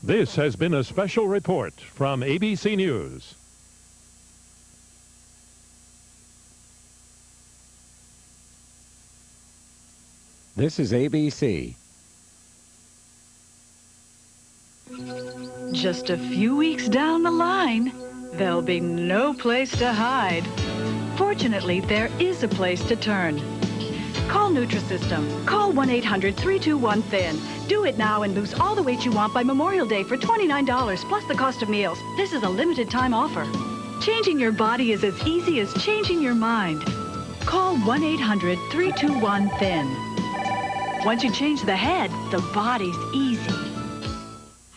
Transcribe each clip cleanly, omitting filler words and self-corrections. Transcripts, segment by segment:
This has been a special report from ABC News. This is ABC. Just a few weeks down the line, there'll be no place to hide. Fortunately, there is a place to turn. Call Nutrisystem. Call 1-800-321-THIN. Do it now and lose all the weight you want by Memorial Day for $29 plus the cost of meals. This is a limited time offer. Changing your body is as easy as changing your mind. Call 1-800-321-THIN. Once you change the head, the body's easy.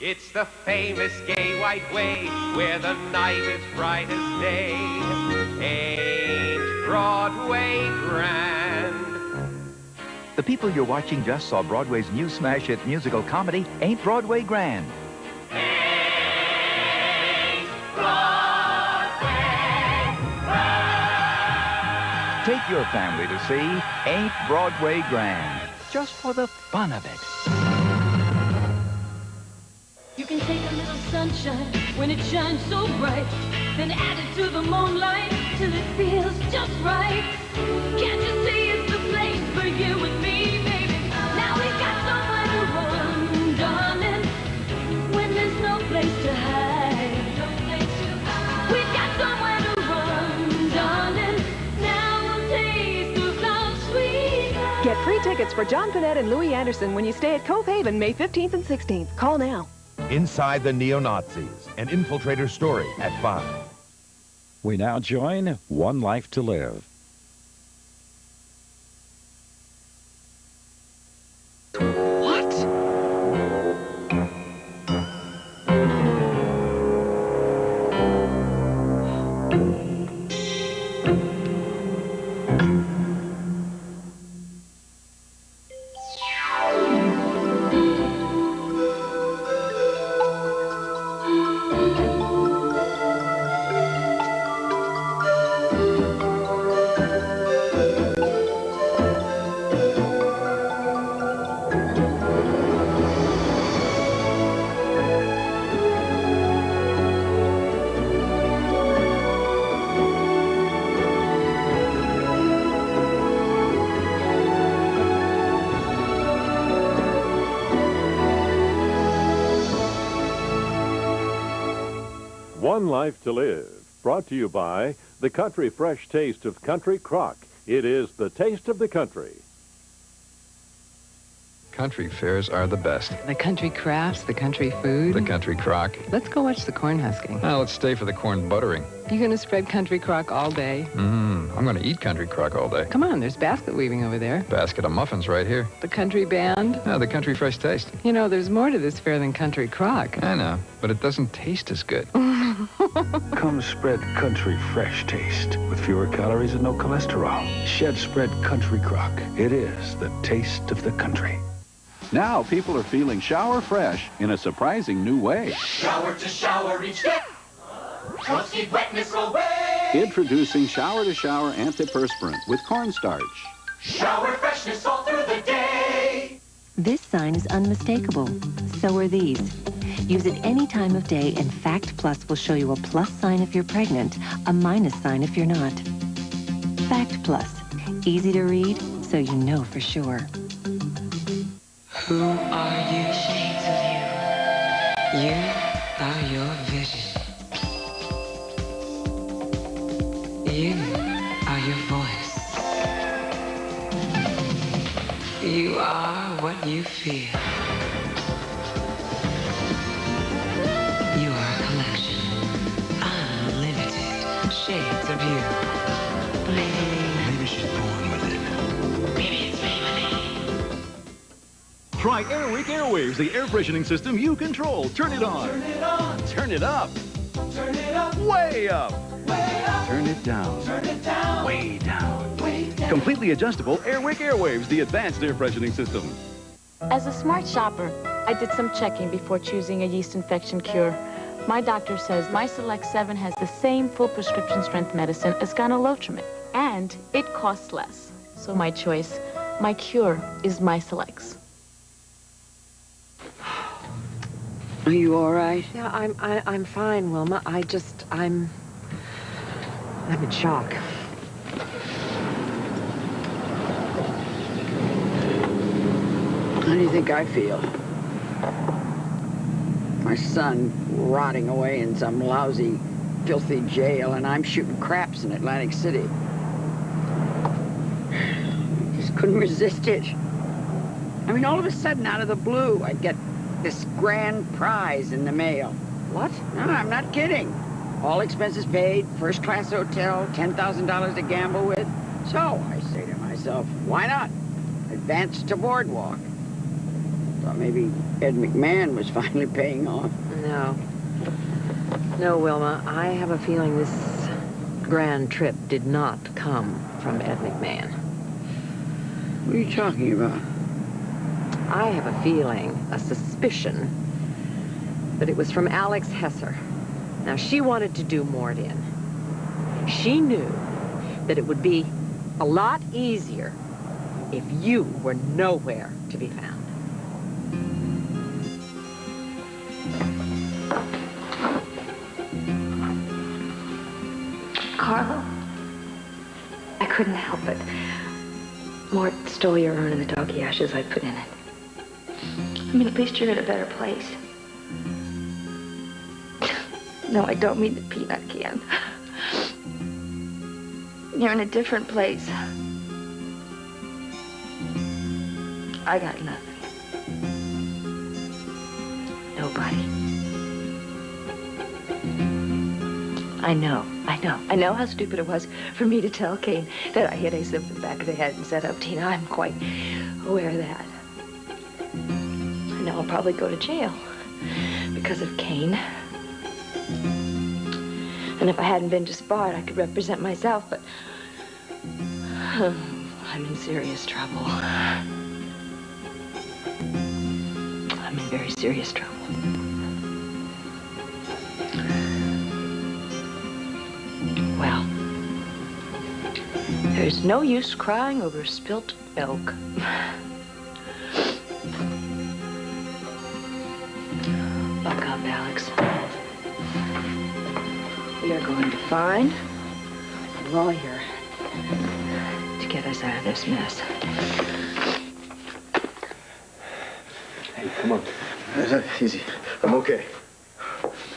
It's the famous gay white way where the night is bright as day. Ain't Broadway grand? The people you're watching just saw Broadway's new smash hit musical comedy, Ain't Broadway Grand. Ain't Broadway grand? Take your family to see Ain't Broadway Grand, just for the fun of it. You can take a little sunshine when it shines so bright, then add it to the moonlight till it feels just right. Can't you see it's the place for you and me, baby? Now we got somewhere to run, darling, when there's no place to hide. We've got somewhere to run, darling. Now we'll taste of love's sweet life. Get free tickets for John Panette and Louis Anderson when you stay at Cove Haven May 15th and 16th. Call now. Inside the Neo-Nazis, an infiltrator story at 5. We now join One Life to Live. What? One Life to Live, brought to you by the country fresh taste of Country Crock. It is the taste of the country. Country fairs are the best. The country crafts, the country food. The country crock. Let's go watch the corn husking. Well, let's stay for the corn buttering. You gonna spread country crock all day? I'm gonna eat country crock all day. Come on, there's basket weaving over there. Basket of muffins right here. The country band. Yeah, the country fresh taste. You know, there's more to this fair than country crock. I know, but it doesn't taste as good. Come spread country fresh taste with fewer calories and no cholesterol. Shed Spread Country Crock. It is the taste of the country. Now people are feeling shower fresh in a surprising new way. Shower to shower each day. Don't keep wetness away. Introducing Shower to Shower Antiperspirant with cornstarch. Shower freshness all through the day. This sign is unmistakable. So are these. Use it any time of day, and Fact Plus will show you a plus sign if you're pregnant, a minus sign if you're not. Fact Plus. Easy to read, so you know for sure. Who are you, shades of you? You are your vision. You are your voice. You are what you feel. You are a collection, unlimited shades of you. Maybe she's born with it. Maybe it's Maybelline. Try Airwick Airwaves, the air freshening system you control. Turn it on. Turn it on. Turn it up. Turn it up. Way up. Way up. Turn it down. Turn it down. Way down. Way down. Completely adjustable Airwick Airwaves, the advanced air freshening system. As a smart shopper, I did some checking before choosing a yeast infection cure. My doctor says MySelect 7 has the same full prescription strength medicine as Gyne-Lotrimin, and it costs less. So my choice, my cure, is MySelects. Are you all right? Yeah, I'm fine, Wilma. I'm in shock. How do you think I feel? My son rotting away in some lousy, filthy jail, and I'm shooting craps in Atlantic City. Just couldn't resist it. I mean, all of a sudden, out of the blue, I get this grand prize in the mail. What? No, I'm not kidding. All expenses paid, first-class hotel, $10,000 to gamble with. So I say to myself, why not? Advance to Boardwalk. Thought maybe Ed McMahon was finally paying off. No, Wilma. I have a feeling this grand trip did not come from Ed McMahon. What are you talking about? I have a feeling, a suspicion, that it was from Alex Hesser. Now, she wanted to do Mort-In. She knew that it would be a lot easier if you were nowhere to be found. Carlo, I couldn't help it. Mort stole your urn and the doggy ashes I put in it. I mean, at least you're at a better place. No, I don't mean the peanut can. You're in a different place. I got nothing. Nobody. I know how stupid it was for me to tell Kane that I hit Asa in the back of the head and set up Tina. I'm quite aware of that. I know I'll probably go to jail because of Kane. And if I hadn't been disbarred, I could represent myself, but I'm in serious trouble. I'm in very serious trouble. Well, there's no use crying over spilt milk. Buck up, Alex. We are going to find a lawyer to get us out of this mess. Hey, come on. Easy. I'm okay.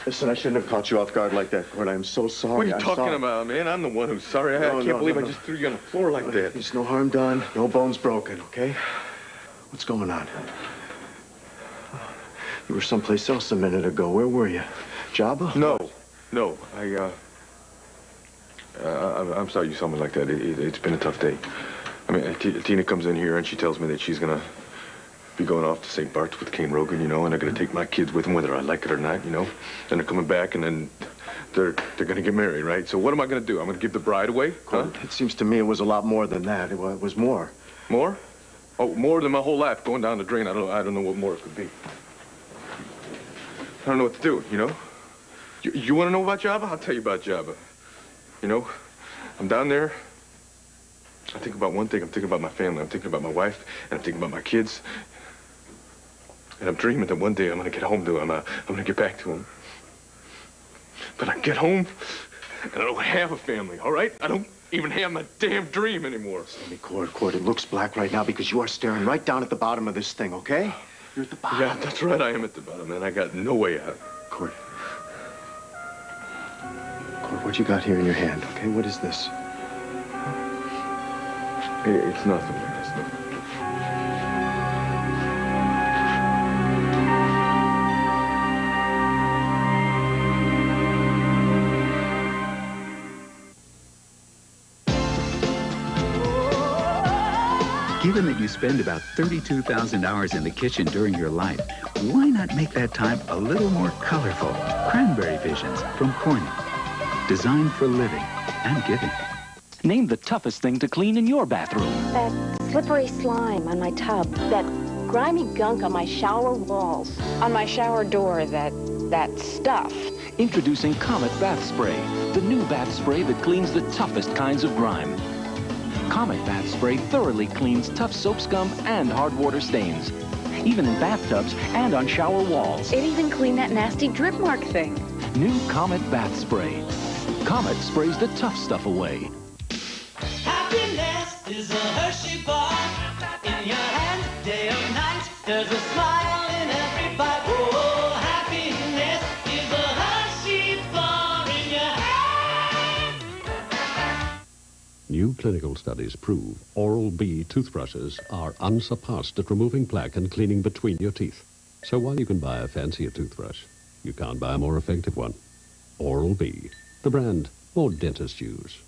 Listen, I shouldn't have caught you off guard like that, Gord. I'm so sorry. What are you talking about, man? I'm the one who's sorry. I can't believe I just threw you on the floor like that. There's no harm done, no bones broken, okay? What's going on? You were someplace else a minute ago. Where were you? Jabba? No. I'm sorry you saw me like that. It's been a tough day. I mean, Tina comes in here and she tells me that she's gonna be going off to St. Bart's with Kane Rogan, you know, and they're gonna take my kids with them, whether I like it or not, you know. And they're coming back, and then they're gonna get married, right? So what am I gonna do? I'm gonna give the bride away? Huh? It seems to me it was a lot more than that. It was more. More? Oh, more than my whole life going down the drain. I don't know what more it could be. I don't know what to do, you know. You want to know about Jabba? I'll tell you about Jabba. You know, I'm down there. I think about one thing. I'm thinking about my family. I'm thinking about my wife, and I'm thinking about my kids. And I'm dreaming that one day I'm going to get home to him. I'm going to get back to him. But I get home, and I don't have a family, all right? I don't even have my damn dream anymore. Sammy, Cord, it looks black right now because you are staring right down at the bottom of this thing, okay? You're at the bottom. Yeah, that's right. I am at the bottom, and I got no way out. Cord, what you got here in your hand, okay? What is this? It's nothing, man. It's nothing. Given that you spend about 32,000 hours in the kitchen during your life, why not make that time a little more colorful? Cranberry Visions from Corning. Designed for living and giving. Name the toughest thing to clean in your bathroom. That slippery slime on my tub. That grimy gunk on my shower walls. On my shower door, that stuff. Introducing Comet Bath Spray, the new bath spray that cleans the toughest kinds of grime. Comet Bath Spray thoroughly cleans tough soap scum and hard water stains. even in bathtubs and on shower walls. It even cleaned that nasty drip mark thing. New Comet Bath Spray. Comet sprays the tough stuff away. Happiness is a Hershey bar in your hand, day or night. There's a smile in every bite. Oh, happiness is a Hershey bar in your hand. New clinical studies prove Oral-B toothbrushes are unsurpassed at removing plaque and cleaning between your teeth. So while you can buy a fancier toothbrush, you can't buy a more effective one. Oral-B, the brand more dentists use.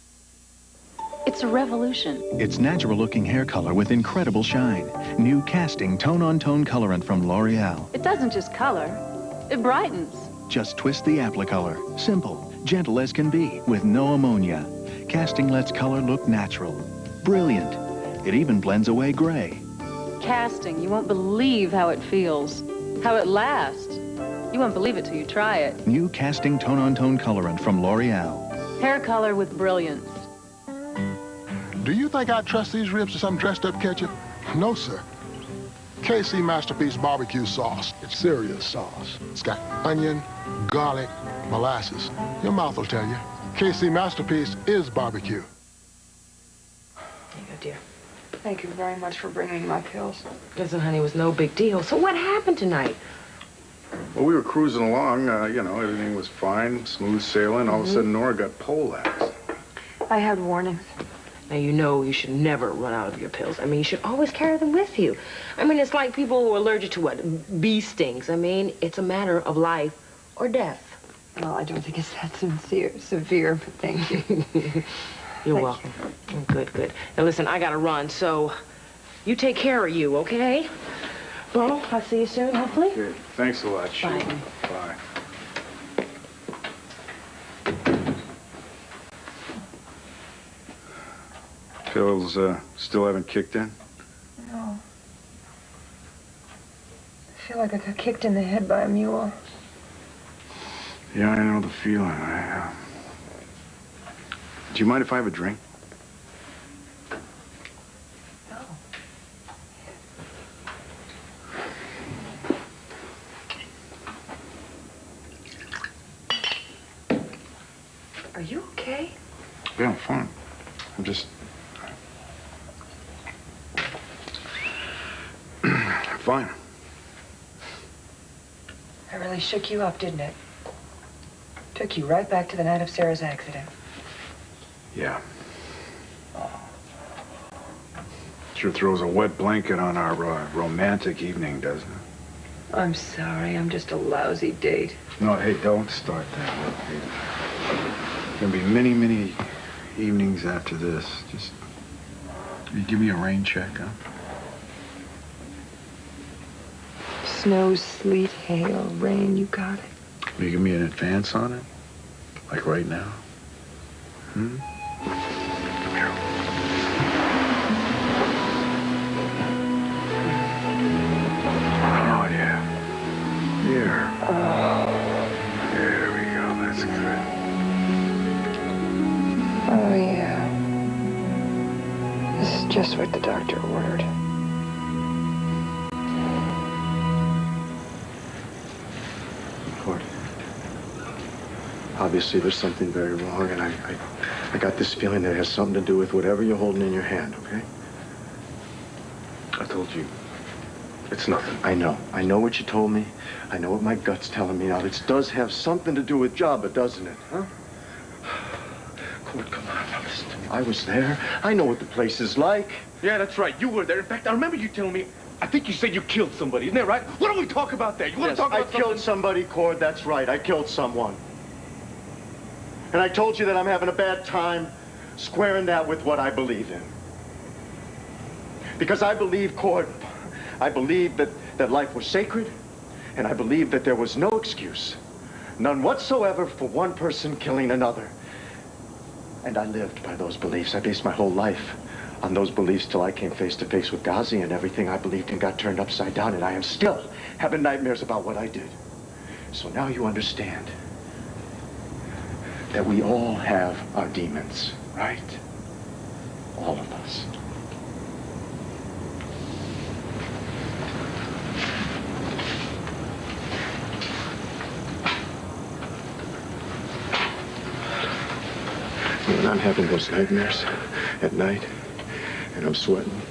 It's a revolution. It's natural-looking hair color with incredible shine. New casting tone-on-tone colorant from L'Oreal. It doesn't just color, it brightens. Just twist the applicolor. Simple, gentle as can be, with no ammonia. Casting lets color look natural. Brilliant. It even blends away gray. Casting, you won't believe how it feels, how it lasts. You won't believe it till you try it. New casting tone-on-tone colorant from L'Oreal. Hair color with brilliance. Do you think I'd trust these ribs to some dressed-up ketchup? No, sir. KC Masterpiece barbecue sauce. It's serious sauce. It's got onion, garlic, molasses. Your mouth will tell you. KC Masterpiece is barbecue. There you go, dear. Thank you very much for bringing my pills. Listen, honey, it was no big deal. So what happened tonight? Well, we were cruising along, you know, everything was fine, smooth sailing. All of a sudden, Nora got poleaxed. I had warnings. Now, you know you should never run out of your pills. I mean, you should always carry them with you. I mean, it's like people who are allergic to what? Bee stings. I mean, it's a matter of life or death. Well, I don't think it's that severe, but thank you. You're welcome. Good, good. Now, listen, I gotta run, so you take care of you, okay? Well, I'll see you soon, hopefully. Good. Thanks a lot, Sheila. Bye. Bye. Pills still haven't kicked in? No. I feel like I got kicked in the head by a mule. Yeah, I know the feeling. Do you mind if I have a drink? No. Are you okay? Yeah, I'm fine. I'm just... I'm fine. I really shook you up, didn't it? Took you right back to the night of Sarah's accident. Yeah. Sure throws a wet blanket on our romantic evening, doesn't it? I'm sorry, I'm just a lousy date. No, hey, don't start that. There'll be many, many evenings after this. Just you give me a rain check, huh? Snow, sleet, hail, rain, you got it. Will you give me an advance on it? Like right now? Hmm? Come here. Oh, yeah. Here. There we go. That's good. Oh, yeah. This is just what the doctor ordered. Cord. Obviously, there's something very wrong, and I got this feeling that it has something to do with whatever you're holding in your hand, okay? I told you. It's nothing. I know. I know what you told me. I know what my gut's telling me now. This does have something to do with Jabba, doesn't it, huh? Cord, come on, now listen to me. I was there. I know what the place is like. Yeah, that's right. You were there. In fact, I remember you telling me, I think you said you killed somebody. Isn't that right? Why don't we talk about that? You want to talk about I killed somebody, Cord. That's right. I killed someone. And I told you that I'm having a bad time squaring that with what I believe in. Because I believe, Cord, I believe that life was sacred, and I believe that there was no excuse, none whatsoever, for one person killing another. And I lived by those beliefs. I based my whole life on those beliefs till I came face to face with Ghazi, and everything I believed in got turned upside down, and I am still having nightmares about what I did. So now you understand that we all have our demons, right? All of us. When I'm having those nightmares at night, and I'm sweating,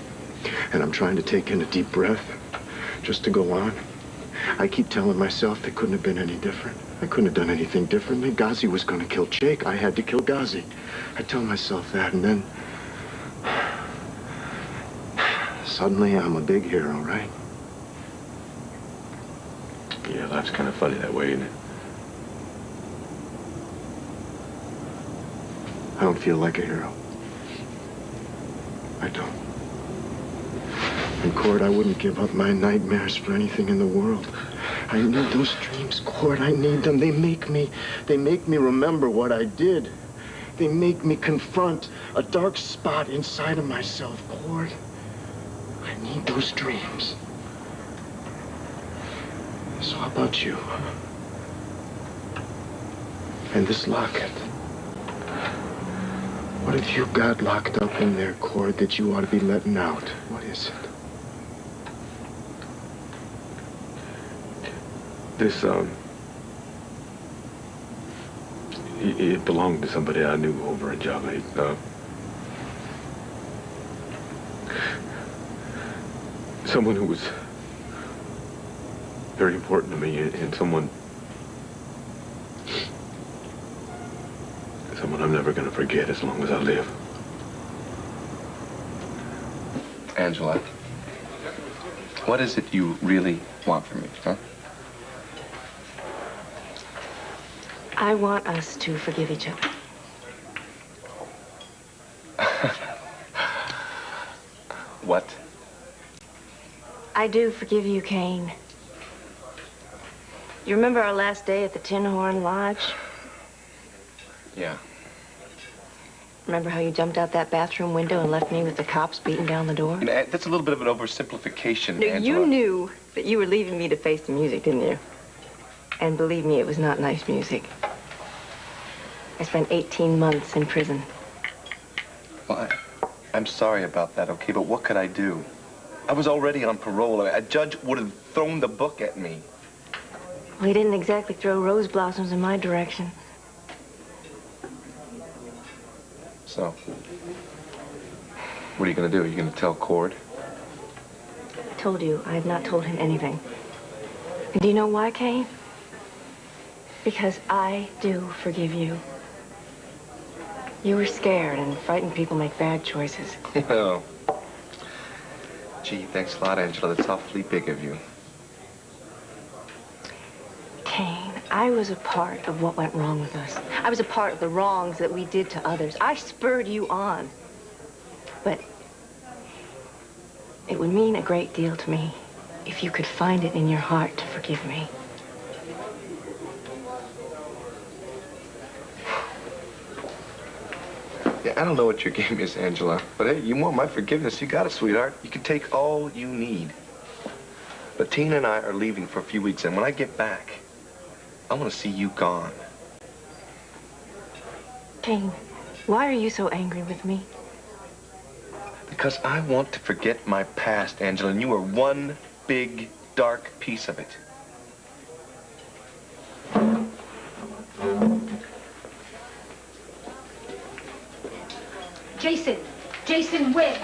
and I'm trying to take in a deep breath just to go on, I keep telling myself it couldn't have been any different. I couldn't have done anything differently. Ghazi was going to kill Jake. I had to kill Ghazi. I tell myself that, and then suddenly I'm a big hero, right? Yeah, life's kind of funny that way, isn't it? I don't feel like a hero. I don't. And Cord, I wouldn't give up my nightmares for anything in the world. I need those dreams, Cord. I need them. They make me remember what I did. They make me confront a dark spot inside of myself, Cord. I need those dreams. So how about you? And this locket. What have you got locked up in there, Cord, that you ought to be letting out? What is it? This, it belonged to somebody I knew over in Java. Someone who was very important to me, and someone I'm never gonna forget as long as I live. Angela, what is it you really want from me, huh? I want us to forgive each other. What? I do forgive you, Kane. You remember our last day at the Tin Horn Lodge? Yeah. Remember how you jumped out that bathroom window and left me with the cops beating down the door? That's a little bit of an oversimplification, No, Angela. you knew that you were leaving me to face the music, didn't you? And believe me, it was not nice music. I spent 18 months in prison. Well, I'm sorry about that, okay, but what could I do? I was already on parole. A judge would have thrown the book at me. Well, he didn't exactly throw rose blossoms in my direction. So, what are you going to do? Are you going to tell Cord? I told you I had not told him anything. And do you know why, Kane? Because I do forgive you. You were scared, and frightened people make bad choices. Well, gee, thanks a lot, Angela. That's awfully big of you. Kane, I was a part of what went wrong with us. I was a part of the wrongs that we did to others. I spurred you on. But it would mean a great deal to me if you could find it in your heart to forgive me. Yeah, I don't know what your game is, Angela, but hey, you want my forgiveness, you got it, sweetheart. You can take all you need. But Tina and I are leaving for a few weeks, and when I get back, I want to see you gone. Kane, why are you so angry with me? Because I want to forget my past, Angela, and you are one big, dark piece of it. Jason Webb.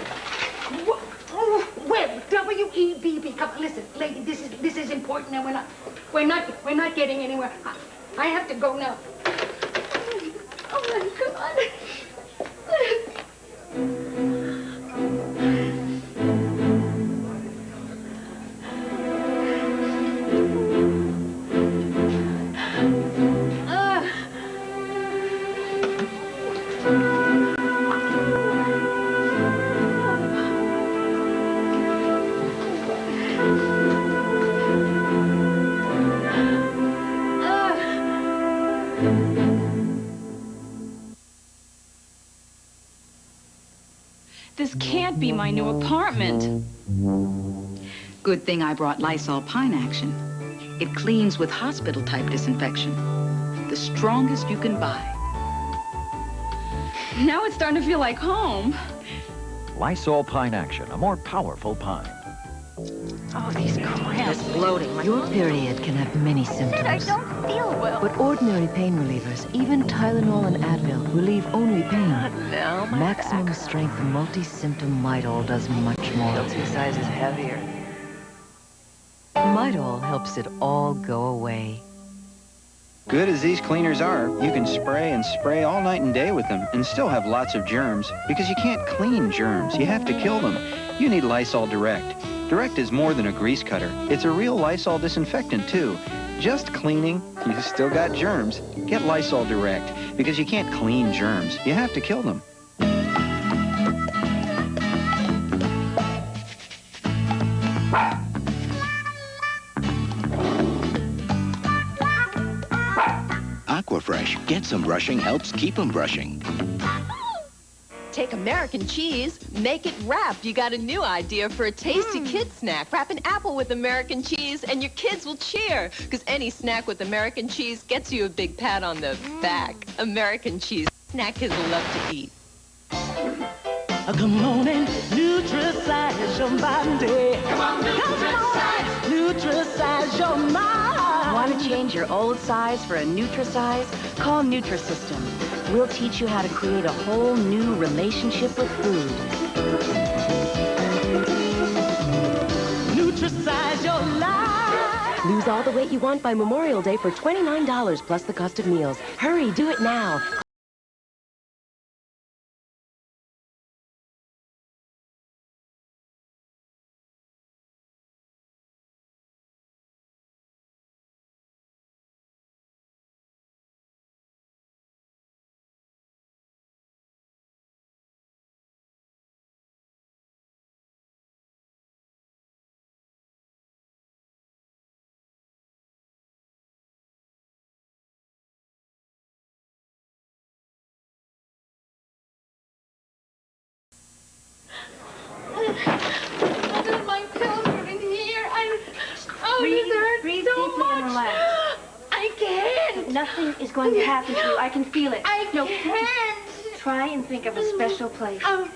Oh, Webb, W-E-B-B. Come, listen, lady, this is important, and we're not getting anywhere. I have to go now. Oh my God. This can't be my new apartment. Good thing I brought Lysol Pine Action. It cleans with hospital-type disinfection. The strongest you can buy. Now it's starting to feel like home. Lysol Pine Action, a more powerful pine. Oh, these cramps. This bloating. Your period can have many symptoms. I don't feel well. But ordinary pain relievers, even Tylenol and Advil, relieve only pain. No, my Maximum back. strength multi-symptom Midol does much more. Two sizes heavier. Midol helps it all go away. Good as these cleaners are, you can spray and spray all night and day with them and still have lots of germs because you can't clean germs. You have to kill them. You need Lysol Direct. Direct is more than a grease cutter. It's a real Lysol disinfectant, too. Just cleaning, you still got germs. Get Lysol Direct because you can't clean germs. You have to kill them. Aquafresh. Get some brushing helps keep them brushing. Take American cheese, make it wrap. You got a new idea for a tasty kid snack. Wrap an apple with American cheese and your kids will cheer. Because any snack with American cheese gets you a big pat on the back. American cheese. Snack kids will love to eat. Come on and nutricize your body. Come on, nutricize. Nutricize your mind. Want to change your old size for a Nutrisize? Call Nutrisystem. We'll teach you how to create a whole new relationship with food. Nutricize your life. Lose all the weight you want by Memorial Day for $29 plus the cost of meals. Hurry, do it now. My pills are in here. Breathe, this hurts breathe so deeply much. and relax. I can't. Nothing is going to happen to you. I can feel it. I No, can't. try and think of a special place. Oh.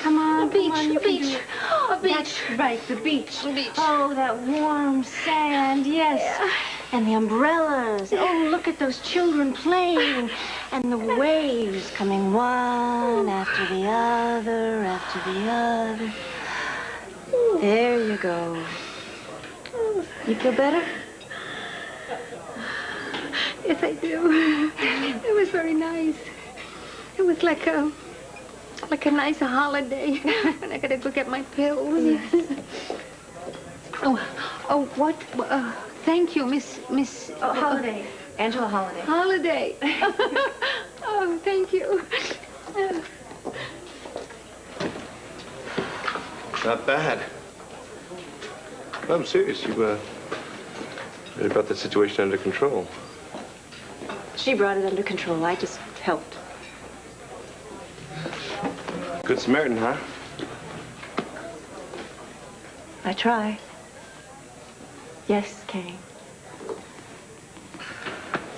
Come on, A beach, come on, you a can beach, do it. a beach. That's right, the beach. A beach. Oh, that warm sand, yes. Yeah. And the umbrellas. Oh, look at those children playing. And the waves coming one after the other, after the other. There you go. You feel better? Yes, I do. It was very nice. It was like a nice holiday. And I gotta go get my pills. Oh, what? Thank you, Miss. Oh, Holiday. Angela Holiday. Holiday. Oh, thank you. Not bad. No, I'm serious. You really brought the situation under control. She brought it under control. I just helped. Good Samaritan, huh? I try. Yes, Kane.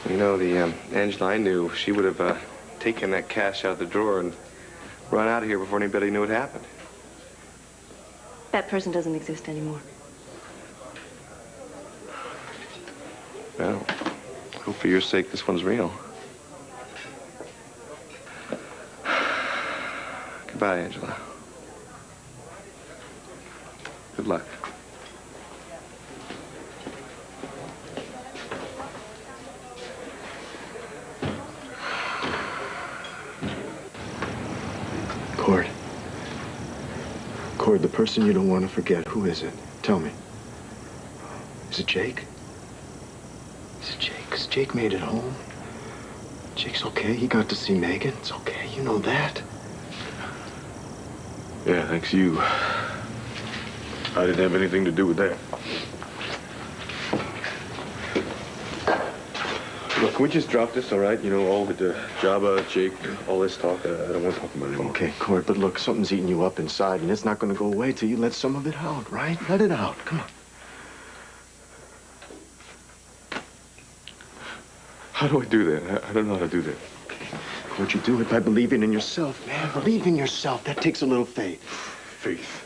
You know, the Angela I knew, she would have taken that cash out of the drawer and run out of here before anybody knew what happened. That person doesn't exist anymore. Well, I hope for your sake this one's real. Goodbye, Angela. Good luck. Cord, the person you don't want to forget, who is it? Tell me. Is it Jake? Is it Jake? 'Cause Jake made it home. Jake's okay. He got to see Megan. It's okay. You know that. Yeah, thanks you. I didn't have anything to do with that. Look, can we just drop this, all right? You know, all the Jabba, Jake, all this talk, I don't want to talk about it anymore. Okay, Cord, but look, something's eating you up inside, and it's not going to go away till you let some of it out, right? Let it out. Come on. How do I do that? I don't know how to do that. Cord, you do it by believing in yourself, man. Believe in yourself. That takes a little faith. Faith.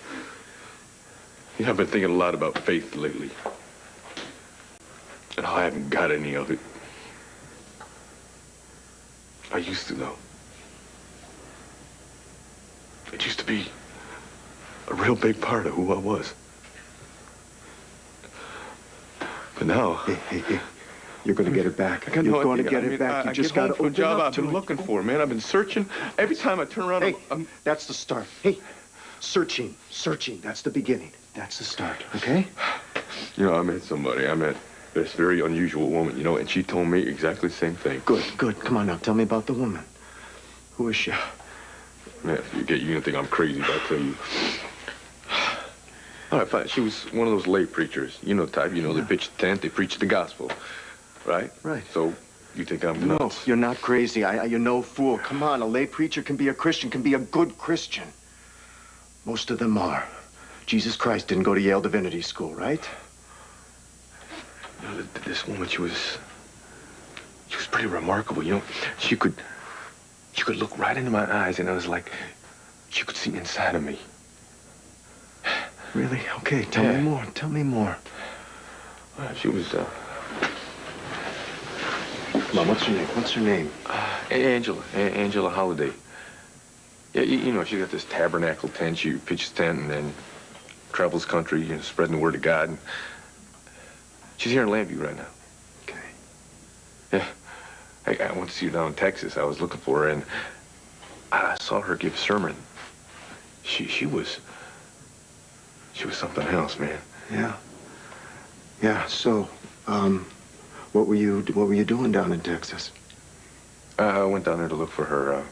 You know, I've been thinking a lot about faith lately. And I haven't got any of it. I used to, though. It used to be a real big part of who I was. But now... Hey. You're going to get it back. You're going to get it back. You just got to open a job I've been looking for, man. I've been searching. Every time I turn around, Hey, that's the start. Hey, searching. That's the beginning. That's the start, okay? You know, I met somebody. I met this very unusual woman, you know, and she told me exactly the same thing. Good. Come on now. Tell me about the woman. Who is she? Man, you're going to think I'm crazy, but I'll tell you. All right, fine. She was one of those lay preachers. You know the type. You know, they pitch the tent, they preach the gospel. Right? Right. So, you think I'm nuts? No, you're not crazy. You're no fool. Come on, a lay preacher can be a Christian, can be a good Christian. Most of them are. Jesus Christ didn't go to Yale Divinity School, right? You know, this woman, she was pretty remarkable, you know. She could look right into my eyes, and it was like she could see inside of me. Really? Okay, tell me more. Tell me more. She was, Come on, what's her name? Angela Holiday. Yeah, you know, she got this tabernacle tent. She pitches tent and then travels country, you know, spreading the word of God. And she's here in Lambview right now. Okay. Yeah. I went to see her down in Texas. I was looking for her, and I saw her give a sermon. She was something else, man. Yeah, so, what were you doing down in Texas? I went down there to look for her.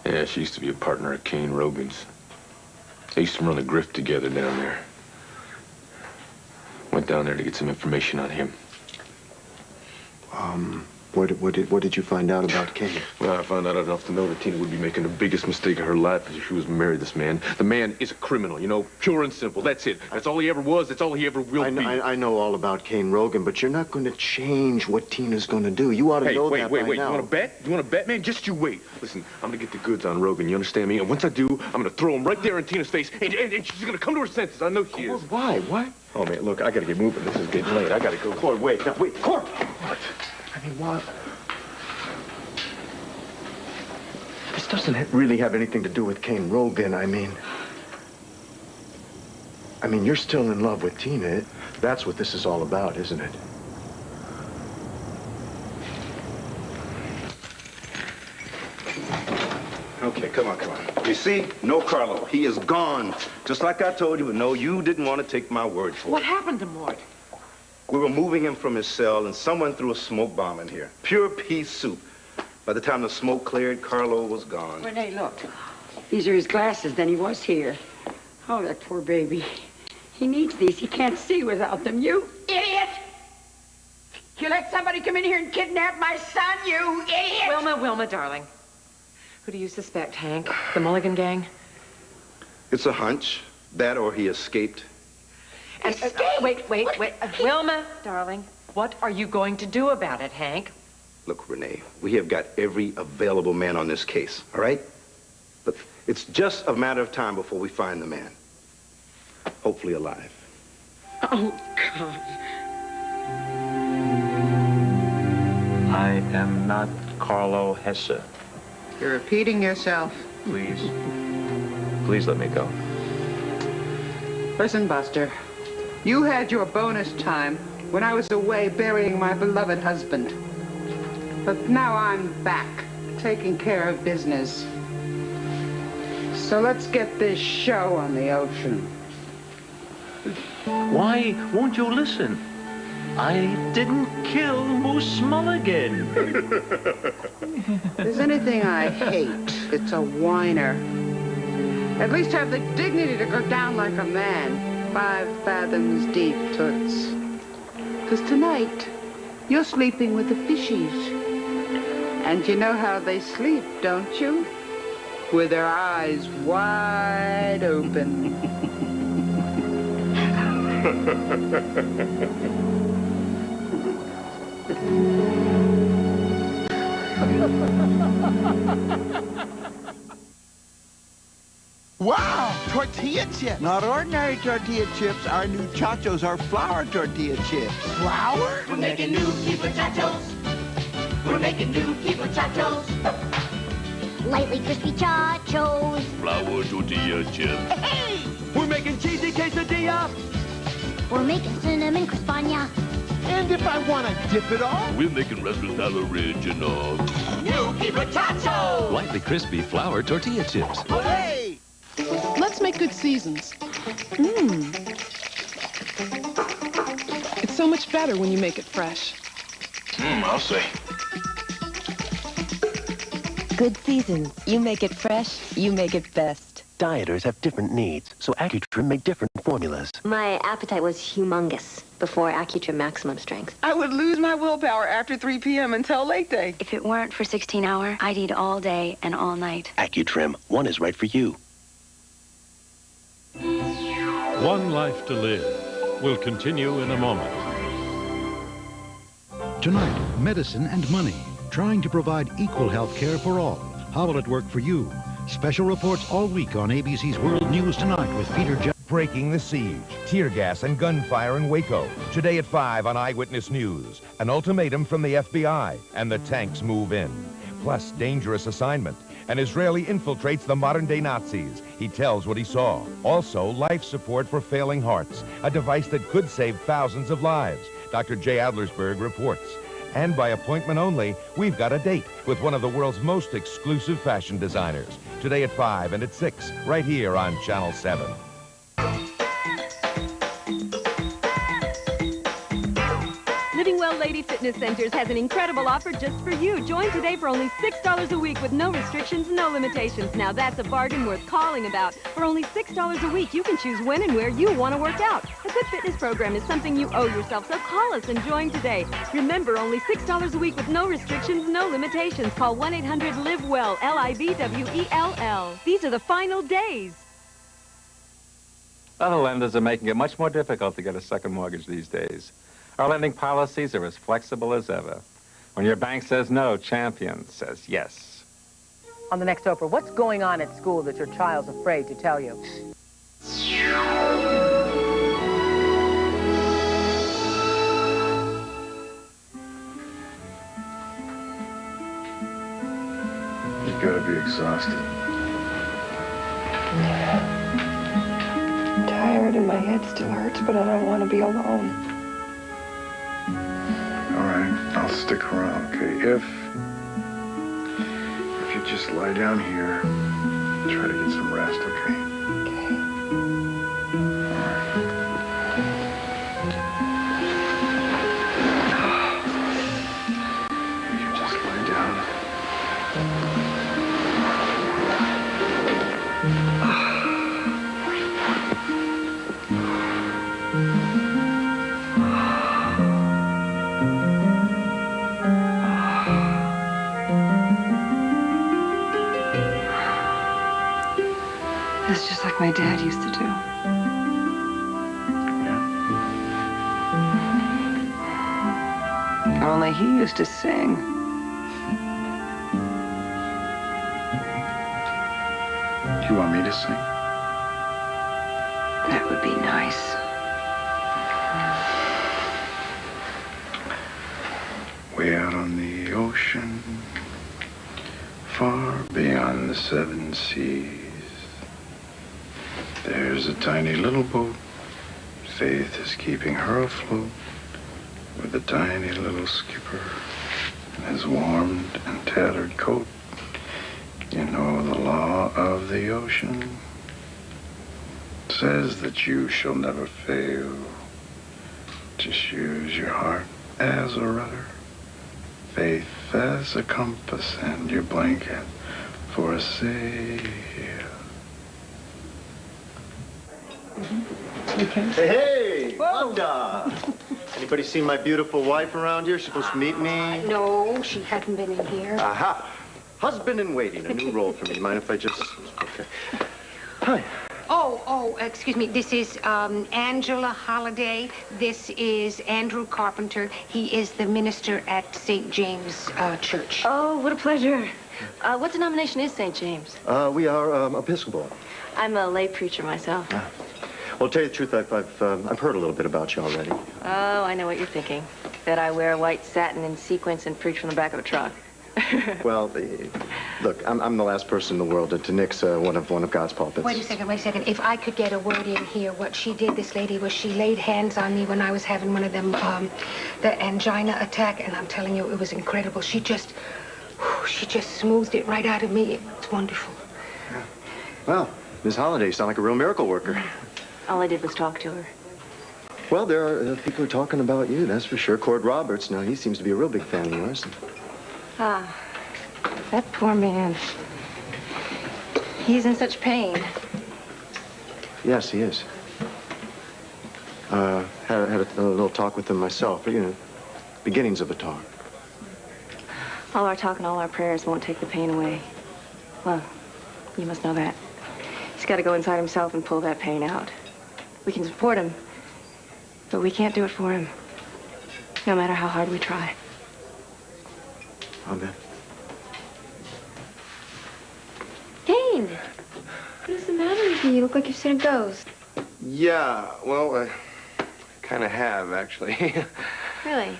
Yeah, she used to be a partner at Kane Rogan's. They used to run a grift together down there. Went down there to get some information on him. What did you find out about Kane? Well, I found out enough to know that Tina would be making the biggest mistake of her life if she was married to this man. The man is a criminal, you know, pure and simple. That's it. That's all he ever was. That's all he ever will be. I know all about Kane Rogan, but you're not going to change what Tina's going to do. You ought to know that by now. Wait. You want to bet? You want to bet, man? Just you wait. Listen, I'm going to get the goods on Rogan. You understand me? And once I do, I'm going to throw him right there in Tina's face, and she's going to come to her senses. I know she is. Why? What? Oh, man, look, I got to get moving. This is getting late. I got to go. Cord, wait. Cord! What? I mean, what? This doesn't really have anything to do with Kane Rogan. I mean, you're still in love with Tina. That's what this is all about, isn't it? Okay, come on. You see, no Carlo. He is gone. Just like I told you, but no, you didn't want to take my word for it. What happened to Mort? We were moving him from his cell, and someone threw a smoke bomb in here. Pure pea soup. By the time the smoke cleared, Carlo was gone. Renee, look. These are his glasses. Then he was here. Oh, that poor baby. He needs these. He can't see without them. You idiot! You let somebody come in here and kidnap my son, you idiot! Wilma, darling. Who do you suspect, Hank? The Mulligan gang? It's a hunch. That or he escaped. Escape? Wait. Wilma, darling, what are you going to do about it, Hank? Look, Renee, we have got every available man on this case, all right? Look, it's just a matter of time before we find the man. Hopefully alive. Oh, God. I am not Carlo Hesse. You're repeating yourself. Please let me go. Listen, Buster. You had your bonus time when I was away burying my beloved husband. But now I'm back, taking care of business. So let's get this show on the ocean. Why won't you listen? I didn't kill Moose Mulligan. If there's anything I hate, it's a whiner. At least have the dignity to go down like a man, 5 fathoms deep, toots. Because tonight, you're sleeping with the fishies. And you know how they sleep, don't you? With their eyes wide open. Wow, tortilla chips. Not ordinary tortilla chips. Our new Chachos are flour tortilla chips. Flour? We're making new Keeper Chachos. We're making new Keeper Chachos. Lightly crispy Chachos. Flour tortilla chips. Hey! We're making cheesy quesadilla. We're making cinnamon crispaña. And if I want to dip it all? We're making Restaurant Original. New Keeper Chachos. Lightly crispy flour tortilla chips. Hey! Let's make good seasons. It's so much better when you make it fresh. I'll say. Good seasons. You make it fresh, you make it best. Dieters have different needs, so Accutrim made different formulas. My appetite was humongous before Accutrim Maximum Strength. I would lose my willpower after 3 p.m. until late day. If it weren't for 16 Hour, I'd eat all day and all night. Accutrim, one is right for you. One Life to Live will continue in a moment. Tonight, medicine and money, trying to provide equal health care for all. How will it work for you? Special reports all week on ABC's World News Tonight with Peter Jackson. Breaking the siege, tear gas and gunfire in Waco. Today at 5 on Eyewitness News. An ultimatum from the FBI, and the tanks move in. Plus, dangerous assignment. An Israeli infiltrates the modern-day Nazis. He tells what he saw. Also, life support for failing hearts, a device that could save thousands of lives. Dr. Jay Adlersberg reports. And by appointment only, we've got a date with one of the world's most exclusive fashion designers. Today at 5 and at 6, right here on Channel 7. Living Well Lady Fitness Centers has an incredible offer just for you. Join today for only $6 a week with no restrictions, no limitations. Now that's a bargain worth calling about. For only $6 a week, you can choose when and where you want to work out. A good fitness program is something you owe yourself, so call us and join today. Remember, only $6 a week with no restrictions, no limitations. Call 1-800-LIVE-WELL, LIVWELL. These are the final days. Other lenders are making it much more difficult to get a second mortgage these days. Our lending policies are as flexible as ever. When your bank says no, Champion says yes. On the next Oprah, what's going on at school that your child's afraid to tell you? You've got to be exhausted. I'm tired and my head still hurts, but I don't want to be alone. All right, I'll stick around, okay? If you just lie down here, try to get some rest, okay? That's just like my dad used to do. Only he used to sing. Do you want me to sing? That would be nice. Way out on the ocean, far beyond the 7 seas, there's a tiny little boat. Faith is keeping her afloat with a tiny little skipper in his warmed and tattered coat. You know the law of the ocean says that you shall never fail. Just use your heart as a rudder, faith as a compass, and your blanket for a sail. Hey, hey! Wanda! Anybody seen my beautiful wife around here? She's supposed to meet me? No, she hadn't been in here. Aha! Husband in waiting, a new role for me. Mind if I just... Okay. Hi. Oh, excuse me. This is Angela Holliday. This is Andrew Carpenter. He is the minister at St. James Church. Oh, what a pleasure. What denomination is St. James? We are Episcopal. I'm a lay preacher myself. Well, to tell you the truth, I've heard a little bit about you already. Oh, I know what you're thinking. That I wear white satin and sequins and preach from the back of a truck. Well, look, I'm the last person in the world to nix one of God's pulpits. Wait a second. If I could get a word in here, what she did, this lady, was she laid hands on me when I was having one of them, the angina attack, and I'm telling you, it was incredible. She just smoothed it right out of me. It's wonderful. Yeah. Well, Miss Holliday, you sound like a real miracle worker. All I did was talk to her. Well, there are people who are talking about you, that's for sure. Cord Roberts, now, he seems to be a real big fan of yours. Ah, that poor man. He's in such pain. Yes, he is. Had a little talk with him myself, you know, beginnings of a talk. All our talk and all our prayers won't take the pain away. Well, you must know that. He's got to go inside himself and pull that pain out. We can support him, but we can't do it for him, no matter how hard we try. Amen. Kane, what is the matter with you? You look like you've seen a ghost. Yeah, well, I kind of have, actually. Really?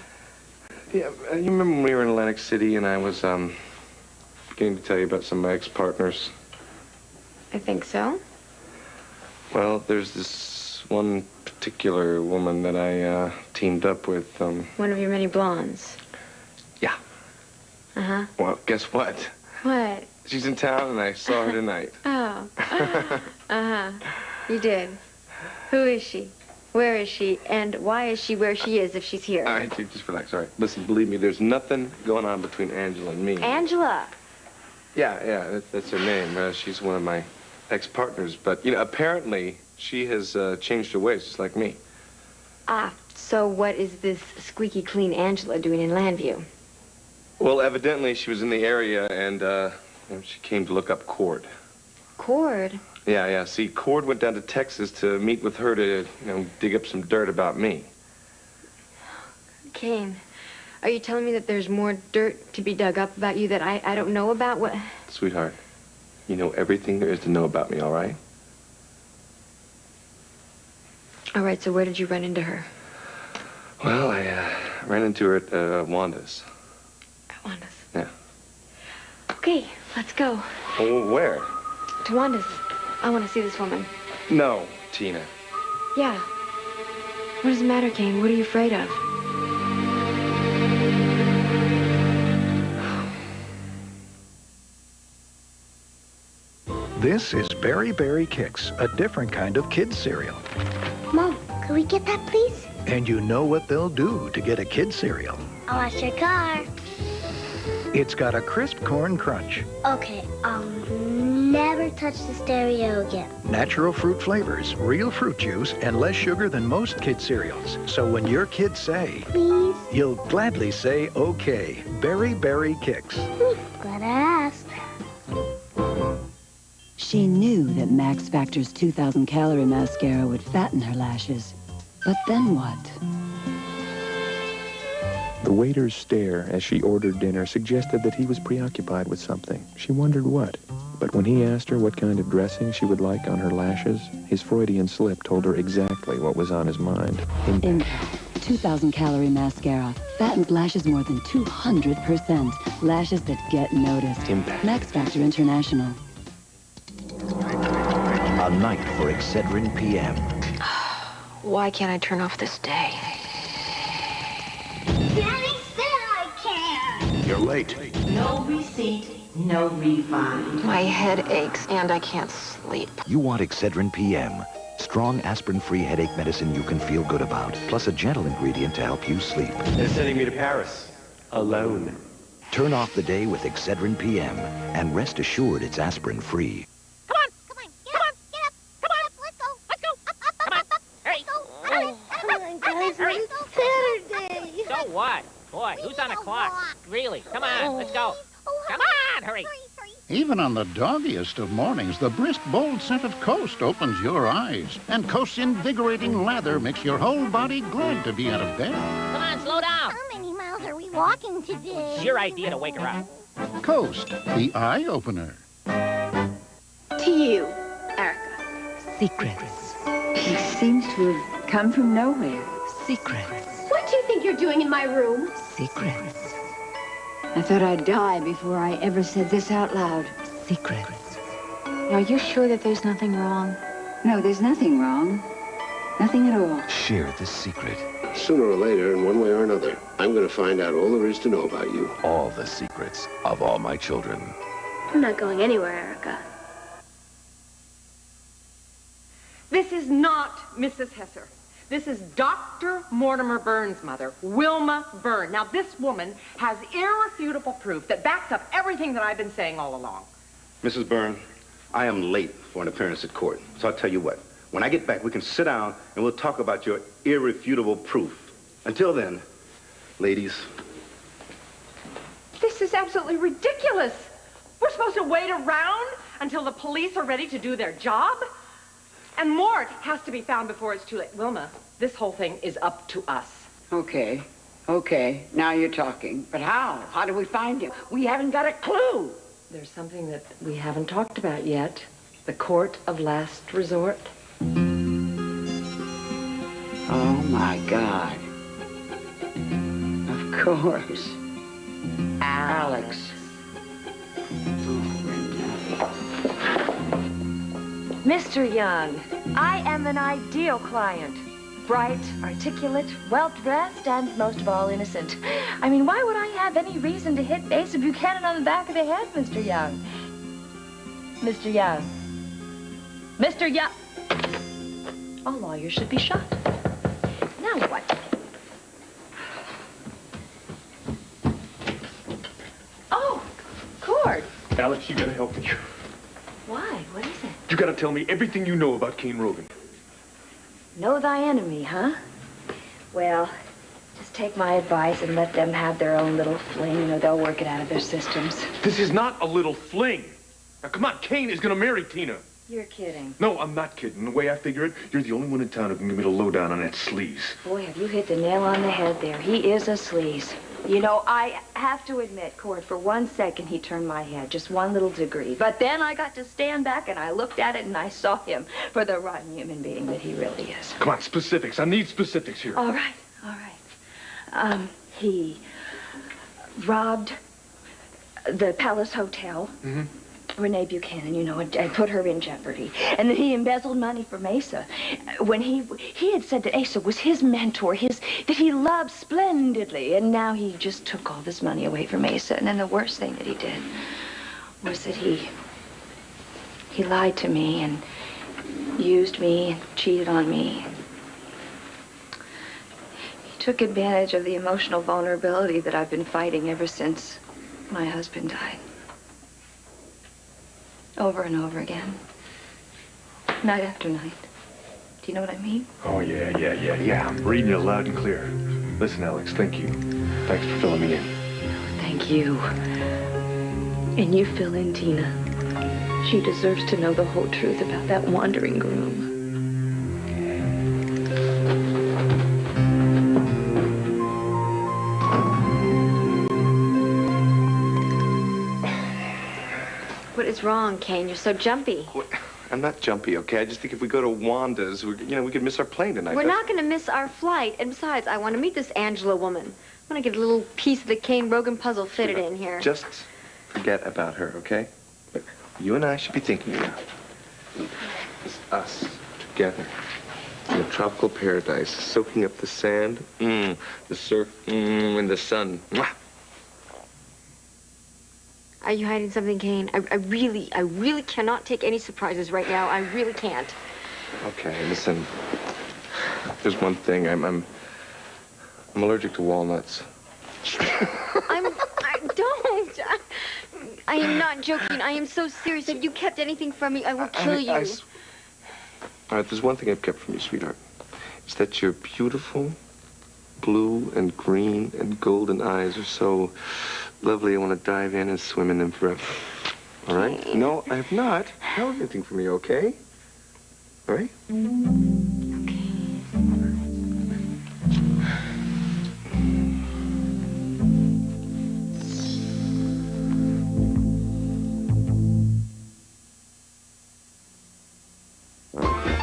Yeah, you remember when we were in Atlantic City and I was, beginning to tell you about some of my ex-partners? I think so. Well, there's this one particular woman that I, teamed up with, One of your many blondes. Yeah. Uh-huh. Well, guess what? What? She's in town and I saw her tonight. Oh. Uh-huh. You did. Who is she? Where is she? And why is she where she is if she's here? All right, just relax. All right. Listen, believe me, there's nothing going on between Angela and me. Angela? Yeah, that's her name. She's one of my ex-partners. But, you know, apparently she has changed her ways, just like me. Ah, so what is this squeaky clean Angela doing in Landview? Well, evidently she was in the area and you know, she came to look up Cord. Cord? Yeah. See, Cord went down to Texas to meet with her to, you know, dig up some dirt about me. Kane, are you telling me that there's more dirt to be dug up about you that I don't know about? What? Sweetheart, you know everything there is to know about me, all right? All right, so where did you run into her? Well, I ran into her at Wanda's. At Wanda's? Yeah. Okay, let's go. Oh, where? To Wanda's. I want to see this woman. No, Tina. Yeah. What does the matter, Kane? What are you afraid of? This is Berry Berry Kicks, a different kind of kids cereal. Mom, could we get that, please? And you know what they'll do to get a kid's cereal. I'll wash your car. It's got a crisp corn crunch, Okay, I'll never touch the stereo again. natural fruit flavors, real fruit juice, and less sugar than most kid cereals. So when your kids say, Please? you'll gladly say, okay. Berry Berry Kicks. Glad I asked. She knew that Max Factor's 2,000-calorie mascara would fatten her lashes. But then what? The waiter's stare as she ordered dinner suggested that he was preoccupied with something. She wondered what. But when he asked her what kind of dressing she would like on her lashes, his Freudian slip told her exactly what was on his mind. Impact. 2,000-calorie mascara. Fattened lashes more than 200%. Lashes that get noticed. Impact. Max Factor International. A night for Excedrin PM. Why can't I turn off this day? Daddy said I can. You're late. No receipt, no refund. My head aches and I can't sleep. You want Excedrin PM. Strong aspirin-free headache medicine you can feel good about, plus a gentle ingredient to help you sleep. They're sending me to Paris. Alone. Turn off the day with Excedrin PM, and rest assured it's aspirin-free. So what? Boy, who's on the clock? Really? Come on, let's go. Come on, hurry. Even on the doggiest of mornings, the brisk, bold scent of Coast opens your eyes. And Coast's invigorating lather makes your whole body glad to be out of bed. Come on, slow down. How many miles are we walking today? It's your idea to wake her up. Coast, the eye-opener. To you, Erica. Secrets. He seems to have come from nowhere. Secrets. What do you think you're doing in my room? Secrets. I thought I'd die before I ever said this out loud. Secrets. Are you sure that there's nothing wrong? No, there's nothing wrong. Nothing at all. Share this secret. Sooner or later, in one way or another, I'm going to find out all there is to know about you. All the secrets of all my children. I'm not going anywhere, Erica. This is not Mrs. Hesser. This is Dr. Mortimer Burns' mother, Wilma Byrne. Now, this woman has irrefutable proof that backs up everything that I've been saying all along. Mrs. Byrne, I am late for an appearance at court. So I'll tell you what. When I get back, we can sit down and we'll talk about your irrefutable proof. Until then, ladies. This is absolutely ridiculous. We're supposed to wait around until the police are ready to do their job? And Mort has to be found before it's too late. Wilma, this whole thing is up to us. Okay. Now you're talking. But how? How do we find him? We haven't got a clue. There's something that we haven't talked about yet. The court of last resort. Oh, my God. Of course. Alex. Mr. Young, I am an ideal client. Bright, articulate, well-dressed, and most of all, innocent. I mean, why would I have any reason to hit Asa Buchanan on the back of the head, Mr. Young? Mr. Young. Mr. Young. All lawyers should be shot. Now what? Oh, Cord. Alex, you gotta help me. Why? What is it? You gotta tell me everything you know about Kane Rogan. Know thy enemy, huh? Well, just take my advice and let them have their own little fling. You know, they'll work it out of their systems. This is not a little fling. Now, come on, Kane is gonna marry Tina. You're kidding. No, I'm not kidding. The way I figure it, you're the only one in town who can give me the lowdown on that sleaze. Boy, have you hit the nail on the head there. He is a sleaze. You know, I have to admit, Cord, for 1 second he turned my head, just one little degree. But then I got to stand back and I looked at it and I saw him for the rotten human being that he really is. Come on, specifics. I need specifics here. All right. He robbed the Palace Hotel. Mm-hmm. Renee Buchanan, you know, and put her in jeopardy. And then he embezzled money from Asa. When he had said that Asa was his mentor, that he loved splendidly. And now he just took all this money away from Asa. And then the worst thing that he did was that he lied to me and used me and cheated on me. He took advantage of the emotional vulnerability that I've been fighting ever since my husband died. Over and over again. Night after night. Do you know what I mean? Oh, yeah. I'm reading you loud and clear. Listen, Alex, thank you. Thanks for filling me in. Thank you. And you fill in Tina. She deserves to know the whole truth about that wandering groom. What is wrong, Kane? You're so jumpy. I'm not jumpy, okay? I just think if we go to Wanda's, we could miss our plane tonight. We're not going to miss our flight. And besides, I want to meet this Angela woman. I want to get a little piece of the Kane Rogan puzzle fitted in here. Just forget about her, okay? But you and I should be thinking now. It's us together in a tropical paradise, soaking up the sand, the surf, and the sun. Mwah. Are you hiding something, Kane? I really cannot take any surprises right now. I really can't. Okay, listen. There's one thing. I'm allergic to walnuts. I am not joking. I am so serious. If you kept anything from me, I will kill you. All right, there's one thing I've kept from you, sweetheart. It's that your beautiful blue and green and golden eyes are so lovely. I want to dive in and swim in them forever. All right? No, I have not held anything from you, okay? All right? Okay.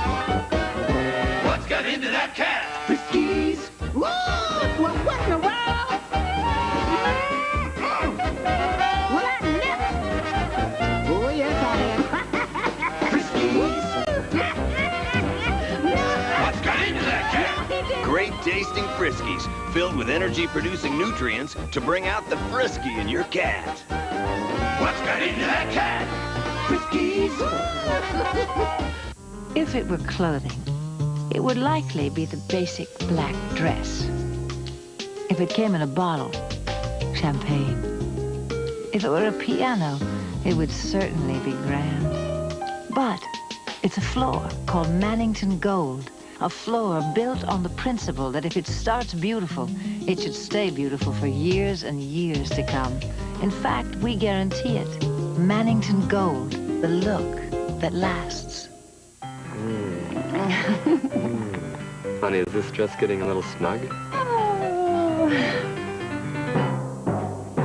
great tasting Friskies filled with energy-producing nutrients to bring out the frisky in your cat. What's got into that cat? Friskies! If it were clothing, it would likely be the basic black dress. If it came in a bottle, champagne. If it were a piano, it would certainly be grand. But it's a floor called Mannington Gold, a floor built on the principle that if it starts beautiful, it should stay beautiful for years and years to come. In fact, we guarantee it. Mannington Gold, the look that lasts. Honey, is this dress getting a little snug?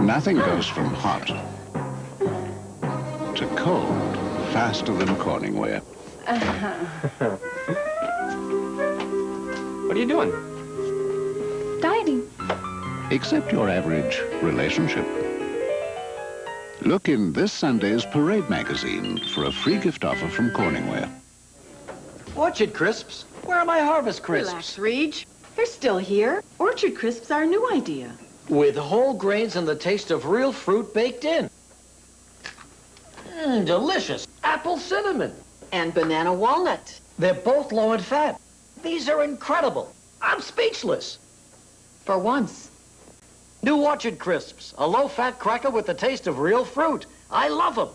Nothing goes from hot to cold faster than Corningware. What are you doing? Dieting. Except your average relationship. Look in this Sunday's Parade magazine for a free gift offer from Corningware. Orchard Crisps? Where are my Harvest Crisps? Relax, Reach. They're still here. Orchard Crisps are a new idea. With whole grains and the taste of real fruit baked in. Delicious. Apple cinnamon. And banana walnut. They're both low in fat. These are incredible. I'm speechless. For once. New Orchard Crisps, a low-fat cracker with the taste of real fruit. I love them.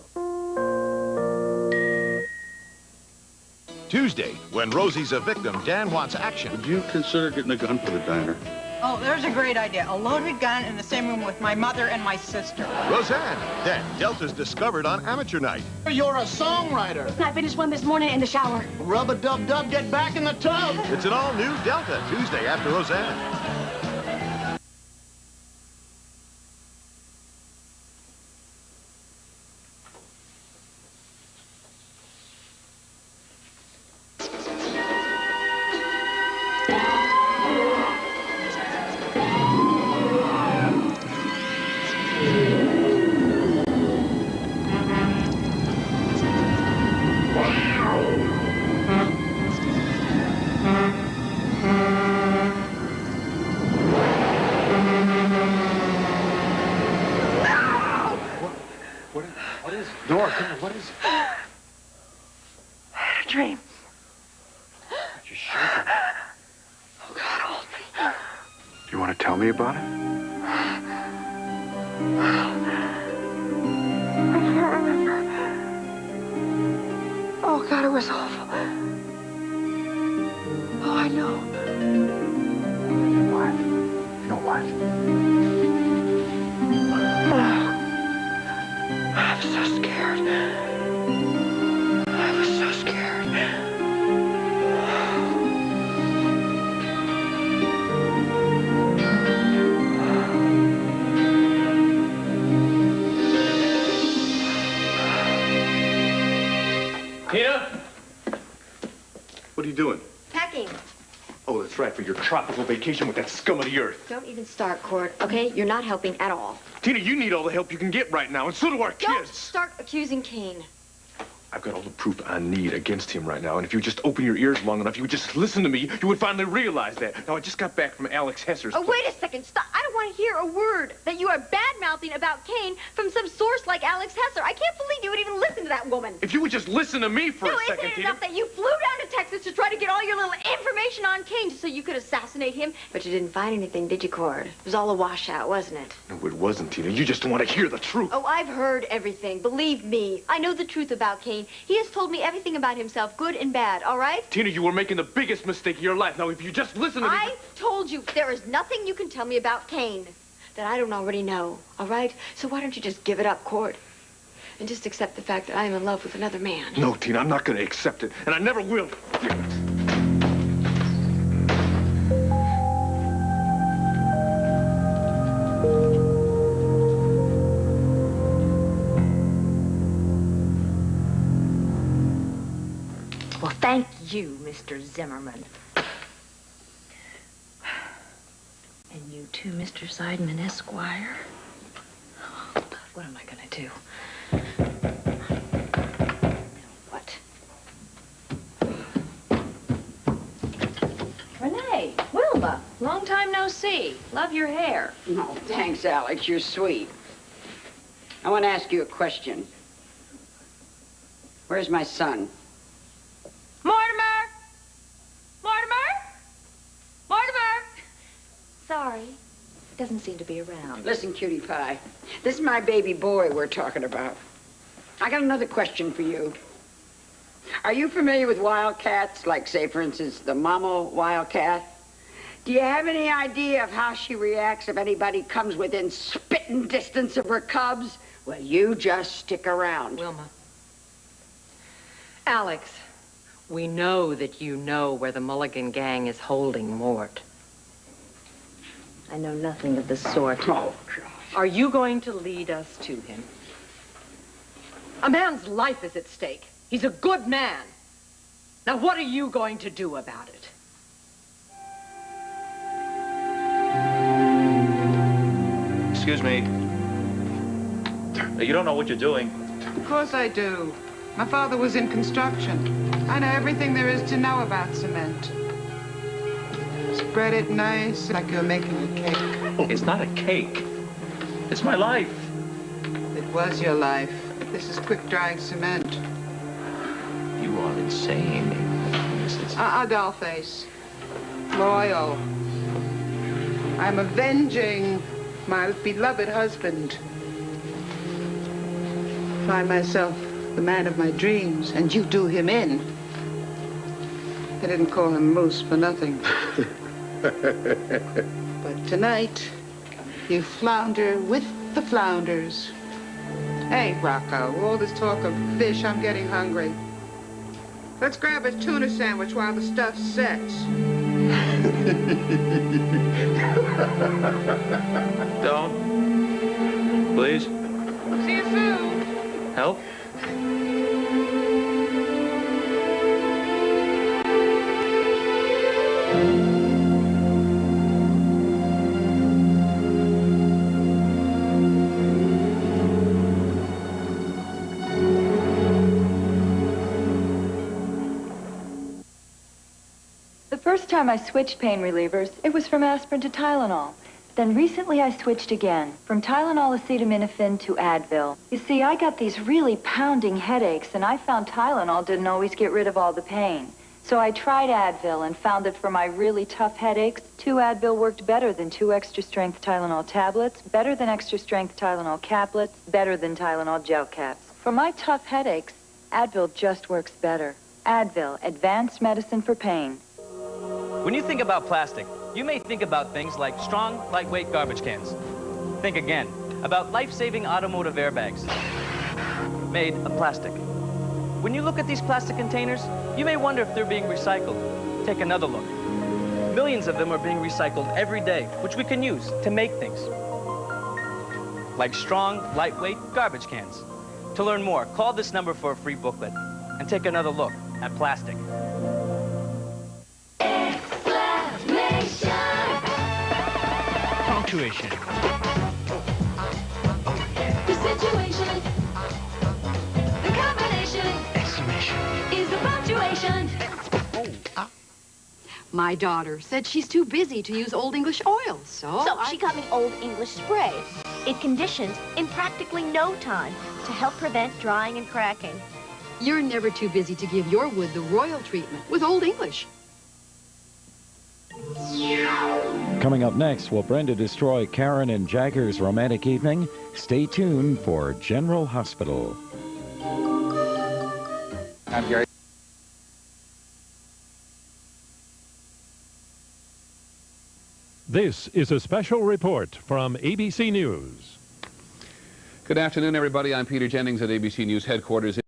Tuesday, when Rosie's a victim, Dan wants action. Would you consider getting a gun for the diner? Oh, there's a great idea. A loaded gun in the same room with my mother and my sister. Roseanne, then Delta's discovered on Amateur Night. You're a songwriter. I finished one this morning in the shower. Rub-a-dub-dub, get back in the tub. It's an all-new Delta, Tuesday after Roseanne. What is it? Dora, come here, what is it? I had a dream. You're shaking. Oh, God, hold me. You want to tell me about it? I can't remember. Oh, God, it was awful. Oh, I know. What? You know what? I'm so scared. I was so scared. Tina? What are you doing? Packing. Oh, that's right, for your tropical vacation with that scum of the earth. Don't even start, Cord, okay? You're not helping at all. Tina, you need all the help you can get right now, and so do our Don't kids. start accusing Kane. I've got all the proof I need against him right now, and if you would just open your ears long enough, you would just listen to me, you would finally realize that. Now, I just got back from Alex Hesser's Oh, place. wait a second. Stop. I don't want to hear a word that you are bad-mouthing about Kane from some source like Alex Hesser. I can't believe you would even listen to that woman. If you would just listen to me for a second, Isn't it Tina. enough that you flew down to Texas to try to get all your little information on Kane just so you could assassinate him? But you didn't find anything, did you, Cord? It was all a washout, wasn't it? No, it wasn't, Tina. You just don't want to hear the truth. Oh, I've heard everything. Believe me. I know the truth about Kane. He has told me everything about himself, good and bad, all right? Tina, you were making the biggest mistake of your life. Now, if you just listen to me... I told you there is nothing you can tell me about Kane that I don't already know, all right? So why don't you just give it up, Cord? And just accept the fact that I am in love with another man. No, Tina, I'm not going to accept it, and I never will. Well, thank you, Mr. Zimmerman. And you too, Mr. Seidman, Esquire. Oh, God, what am I going to do? What? Renee, Wilma. Long time no see. Love your hair. No, thanks, Alex. You're sweet. I want to ask you a question. Where's my son? Mortimer! Mortimer! Mortimer! Sorry. Doesn't seem to be around. Listen, cutie pie. This is my baby boy we're talking about. I got another question for you. Are you familiar with wildcats? Like, say, for instance, the mama wildcat? Do you have any idea of how she reacts if anybody comes within spitting distance of her cubs? Well, you just stick around. Wilma. Alex, we know that you know where the Mulligan gang is holding Mort. I know nothing of the sort. Oh, God. Are you going to lead us to him? A man's life is at stake. He's a good man. Now, what are you going to do about it? Excuse me. You don't know what you're doing. Of course I do. My father was in construction. I know everything there is to know about cement. Spread it nice, like you're making a cake. It's not a cake. It's my life. It was your life. This is quick-drying cement. You are insane. Dollface. Loyal. I'm avenging my beloved husband. Find myself the man of my dreams, and you do him in. I didn't call him Moose for nothing. But tonight, you flounder with the flounders. Hey, Rocco, all this talk of fish, I'm getting hungry. Let's grab a tuna sandwich while the stuff sets. Don't. Please. See you soon. Help? The first time I switched pain relievers, it was from aspirin to Tylenol. Then recently I switched again, from Tylenol acetaminophen to Advil. You see, I got these really pounding headaches, and I found Tylenol didn't always get rid of all the pain. So I tried Advil and found that for my really tough headaches, 2 Advil worked better than 2 extra-strength Tylenol tablets, better than extra-strength Tylenol caplets, better than Tylenol gel caps. For my tough headaches, Advil just works better. Advil, advanced medicine for pain. When you think about plastic, you may think about things like strong, lightweight garbage cans. Think again about life-saving automotive airbags made of plastic. When you look at these plastic containers, you may wonder if they're being recycled. Take another look. Millions of them are being recycled every day, which we can use to make things like strong, lightweight garbage cans. To learn more, call this number for a free booklet and take another look at plastic. Punctuation. The situation, the combination, Exclamation. is the punctuation. My daughter said she's too busy to use Old English oil, so she got me Old English spray. It conditions in practically no time to help prevent drying and cracking. You're never too busy to give your wood the royal treatment with Old English. Coming up next, will Brenda destroy Karen and Jagger's romantic evening? Stay tuned for General Hospital. I'm Gary. This is a special report from ABC News. Good afternoon, everybody. I'm Peter Jennings at ABC News headquarters.